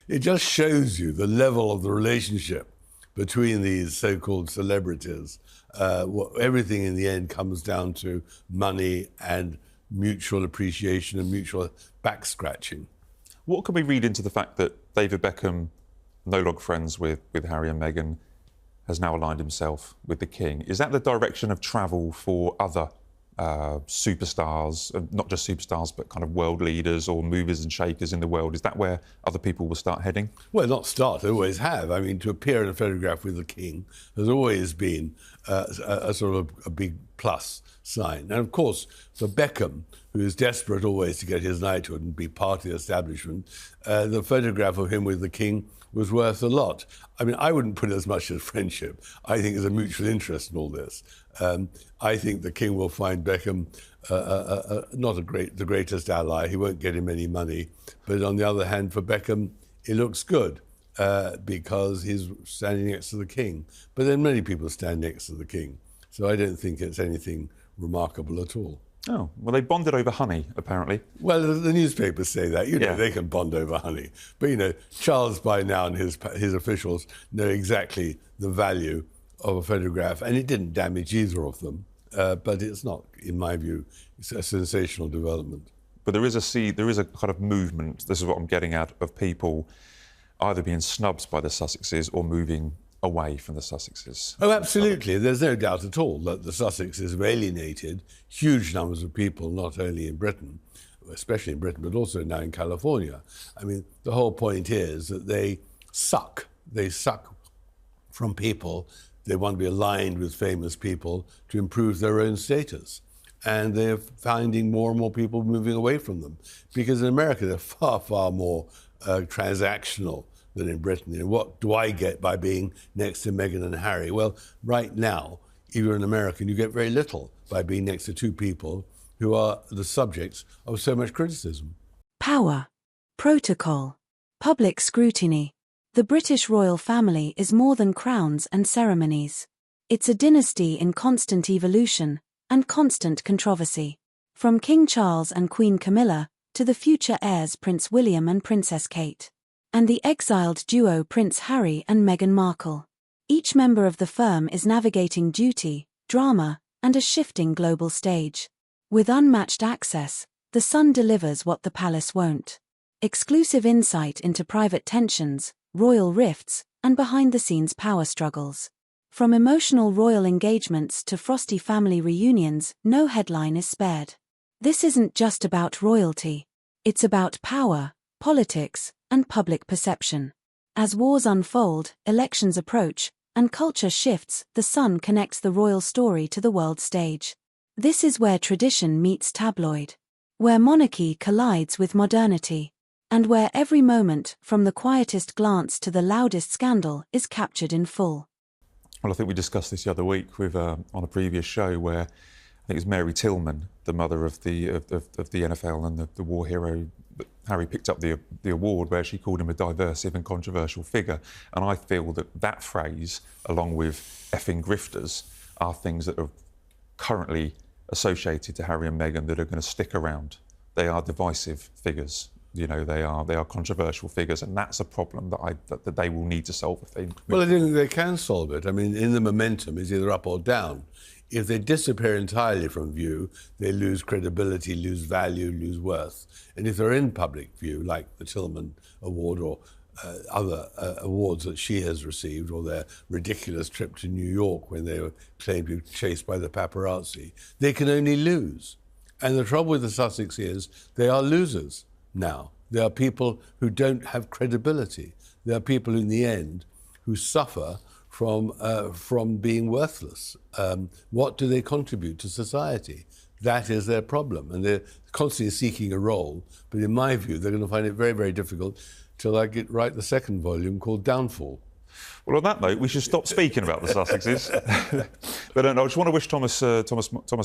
It just shows you the level of the relationship between these so-called celebrities. Everything in the end comes down to money and mutual appreciation and mutual back-scratching. What can we read into the fact that David Beckham, no longer friends with Harry and Meghan, has now aligned himself with the King? Is that the direction of travel for other superstars, not just superstars, but kind of world leaders or movers and shakers in the world? Is that where other people will start heading? Well, not start, they always have. I mean, to appear in a photograph with the King has always been a sort of a big plus sign. And of course, for Beckham, who is desperate always to get his knighthood and be part of the establishment, the photograph of him with the King was worth a lot. I mean, I wouldn't put it as much as friendship. I think there's a mutual interest in all this. I think the King will find Beckham not the greatest ally. He won't get him any money. But on the other hand, for Beckham, it looks good because he's standing next to the King. But then many people stand next to the King. So I don't think it's anything remarkable at all. Oh, well, they bonded over honey, apparently. Well, the newspapers say that. You know, they can bond over honey. But, you know, Charles by now and his officials know exactly the value of a photograph, and it didn't damage either of them. But it's not, in my view, it's a sensational development. But there is a kind of movement, this is what I'm getting at, of people either being snubbed by the Sussexes or moving away from the Sussexes. Oh, absolutely. There's no doubt at all that the Sussexes have alienated huge numbers of people, not only in Britain, especially in Britain, but also now in California. I mean, the whole point is that they suck. They suck from people. They want to be aligned with famous people to improve their own status. And they're finding more and more people moving away from them. Because in America, they're far, far more transactional than in Britain. You know, what do I get by being next to Meghan and Harry? Well, right now, if you're an American, you get very little by being next to two people who are the subjects of so much criticism. Power, protocol, public scrutiny. The British royal family is more than crowns and ceremonies. It's a dynasty in constant evolution and constant controversy. From King Charles and Queen Camilla to the future heirs Prince William and Princess Kate, and the exiled duo Prince Harry and Meghan Markle. Each member of the firm is navigating duty, drama, and a shifting global stage. With unmatched access, The Sun delivers what the palace won't. Exclusive insight into private tensions, royal rifts, and behind-the-scenes power struggles. From emotional royal engagements to frosty family reunions, no headline is spared. This isn't just about royalty. It's about power, politics, and public perception. As wars unfold, elections approach, and culture shifts, The Sun connects the royal story to the world stage. This is where tradition meets tabloid, where monarchy collides with modernity, and where every moment, from the quietest glance to the loudest scandal, is captured in full. Well, I think we discussed this the other week with on a previous show where I think it was Mary Tillman, the mother of the NFL and the war hero. Harry picked up the award where she called him a divisive and controversial figure. And I feel that phrase, along with effing grifters, are things that are currently associated to Harry and Meghan that are going to stick around. They are divisive figures. You know, they are controversial figures, and that's a problem that they will need to solve if they... Well, I think they can solve it. I mean, in the momentum is either up or down. If they disappear entirely from view, they lose credibility, lose value, lose worth. And if they're in public view, like the Tillman Award or other awards that she has received, or their ridiculous trip to New York when they were claimed to be chased by the paparazzi, they can only lose. And the trouble with the Sussex is they are losers now. They are people who don't have credibility. They are people, in the end, who suffer from being worthless. What do they contribute to society? That is their problem, and they're constantly seeking a role. But in my view, they're going to find it very, very difficult till I write the second volume called Downfall. Well, on that note, we should stop speaking about the Sussexes. But I just want to wish Thomas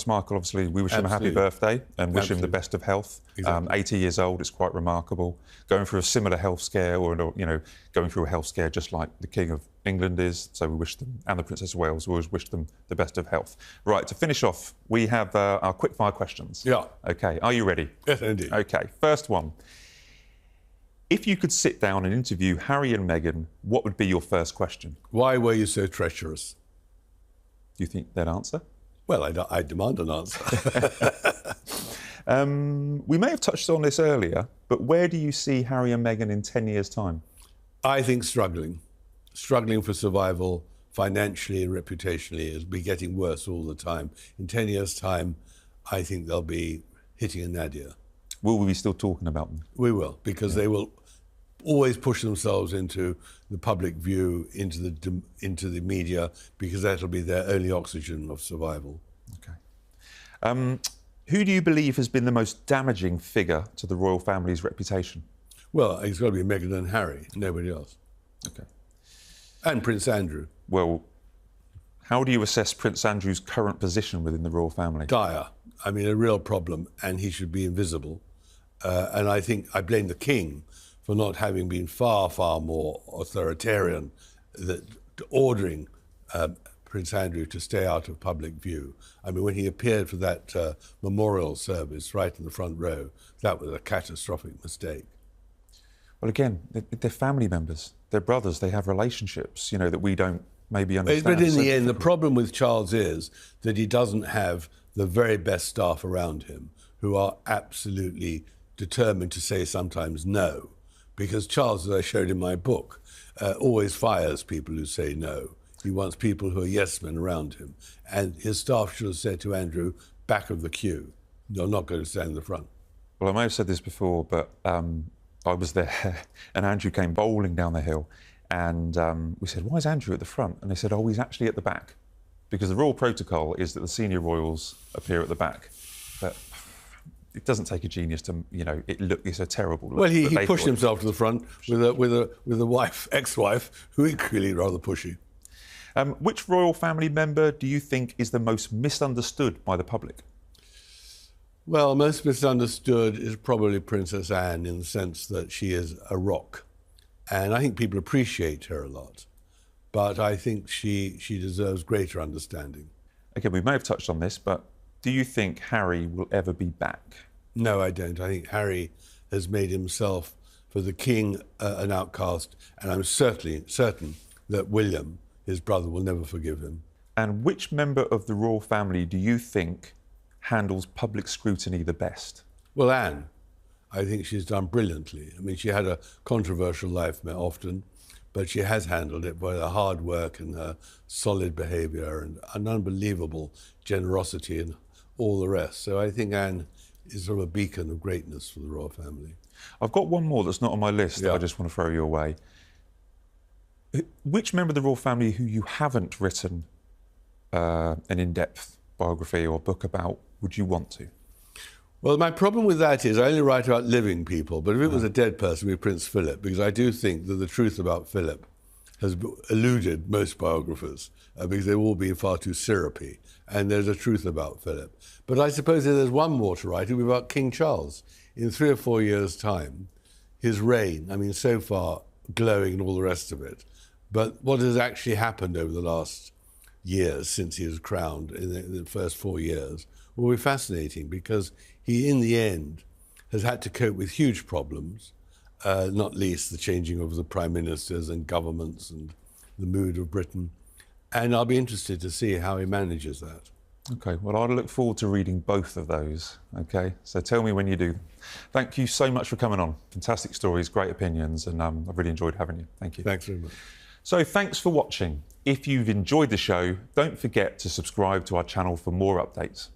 Markle, obviously, we wish him a happy birthday and wish him the best of health. Exactly. 80 years old, it's quite remarkable. Going through a similar health scare, or going through a health scare just like the King of England is. So we wish them, and the Princess of Wales, we always wish them the best of health. Right, to finish off, we have our quick-fire questions. Yeah. OK, are you ready? Yes, indeed. OK, first one. If you could sit down and interview Harry and Meghan, what would be your first question? Why were you so treacherous? Do you think they'd answer? Well, I demand an answer. We may have touched on this earlier, but where do you see Harry and Meghan in 10 years' time? I think struggling for survival financially and reputationally. It'll be getting worse all the time. In 10 years' time, I think they'll be hitting a nadir. Will we be still talking about them? We will, because they will always push themselves into the public view, into the media, because that'll be their only oxygen of survival. Okay. Who do you believe has been the most damaging figure to the royal family's reputation? Well, it's got to be Meghan and Harry, nobody else. Okay. And Prince Andrew. Well, how do you assess Prince Andrew's current position within the royal family? Dire. I mean, a real problem, and he should be invisible. And I think I blame the King for not having been far, far more authoritarian, ordering Prince Andrew to stay out of public view. I mean, when he appeared for that memorial service right in the front row, that was a catastrophic mistake. Well, again, they're family members, they're brothers, they have relationships, you know, that we don't maybe understand. But in the end, the problem with Charles is that he doesn't have the very best staff around him who are absolutely determined to say sometimes no. Because Charles, as I showed in my book, always fires people who say no. He wants people who are yes men around him. And his staff should have said to Andrew, back of the queue. You're not going to stand in the front. Well, I may have said this before, but I was there and Andrew came bowling down the hill and we said, why is Andrew at the front? And they said, oh, he's actually at the back. Because the royal protocol is that the senior royals appear at the back. But it doesn't take a genius to, you know, it's a terrible look. Well, he pushed himself to the front with a wife, ex-wife, who equally rather pushy. Which royal family member do you think is the most misunderstood by the public? Well, most misunderstood is probably Princess Anne in the sense that she is a rock. And I think people appreciate her a lot. But I think she deserves greater understanding. Okay, we may have touched on this, but do you think Harry will ever be back? No, I don't. I think Harry has made himself, for the King, an outcast, and I'm certain that William, his brother, will never forgive him. And which member of the royal family do you think handles public scrutiny the best? Well, Anne. I think she's done brilliantly. I mean, she had a controversial life often, but she has handled it by her hard work and her solid behaviour and an unbelievable generosity and all the rest. So I think Anne is sort of a beacon of greatness for the royal family. I've got one more that's not on my list that I just want to throw your way. Which member of the royal family who you haven't written an in-depth biography or book about would you want to? Well, my problem with that is I only write about living people, but if it was a dead person, it would be Prince Philip, because I do think that the truth about Philip has eluded most biographers, because they've all been far too syrupy, and there's a truth about Philip. But I suppose if there's one more to write, it would be about King Charles. In 3 or 4 years' time, his reign, I mean, so far glowing and all the rest of it, but what has actually happened over the last years since he was crowned in the first 4 years will be fascinating, because he, in the end, has had to cope with huge problems, not least the changing of the prime ministers and governments and the mood of Britain. And I'll be interested to see how he manages that. OK, well, I look forward to reading both of those, OK? So tell me when you do. Thank you so much for coming on. Fantastic stories, great opinions, and I've really enjoyed having you. Thank you. Thanks very much. So thanks for watching. If you've enjoyed the show, don't forget to subscribe to our channel for more updates.